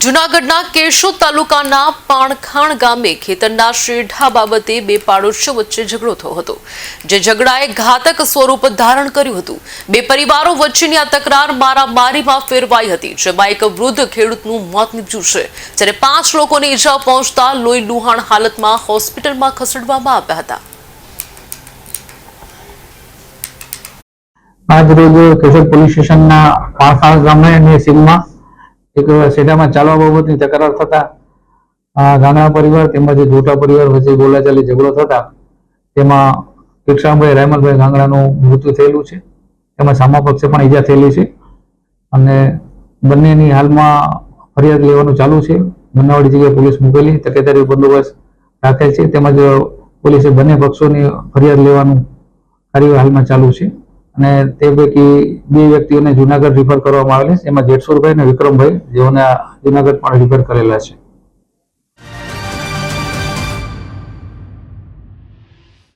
જૂનાગઢના કેશોદ તાલુકાના પાણખાણ ગામે ખેતરના શેઢા બાબતે બે પાડોશીઓ વચ્ચે ઝઘડો થયો હતો, જે ઝઘડાએ ઘાતક સ્વરૂપ ધારણ કર્યું હતું। બે પરિવારો વચ્ચેની આ તકરાર મારામારીમાં ફેરવાઈ હતી, જેમાં એક વૃદ્ધ ખેડૂતનું મોત નીપજ્યું છે, જ્યારે 5 લોકોને ઈજા પહોંચતા લોહી લુહાણ હાલતમાં હોસ્પિટલમાં ખસેડવામાં આવ્યા હતા। आज रोज केशोद पोलीस स्टेशन पाणखाण गामे सीमમાં एक सेठाમાં ચાલવા બાબતની તકરાર થતા ગામના પરિવાર તેમજ જોટા પરિવાર વચ્ચે બોલાચાલી ઝઘડો થતા તેમાં કિરસાણભાઈ રાયમલભાઈ ગાંગડાનું મૃત્યુ થયેલું છે। તેમાં સામા પક્ષે પણ ઈજા થયેલી છે અને બંનેની હાલમાં ફરિયાદ લેવાનું ચાલુ છે। બનાવડી જગ્યાએ પોલીસ મૂકેલી તકેદારી બંદોબસ્ત રાખેલ છે, તેમજ પોલીસે બંને પક્ષોની ફરિયાદ લેવાનું કાર્ય હાલમાં ચાલુ છે અને તે પૈકી 2 વ્યક્તિઓને જૂનાગઢ રિફર કરવામાં આવેલ છે। એમાં જેઠસુરભાઈ અને વિક્રમભાઈ, જેઓને જૂનાગઢ પણ રિફર કરેલા છે।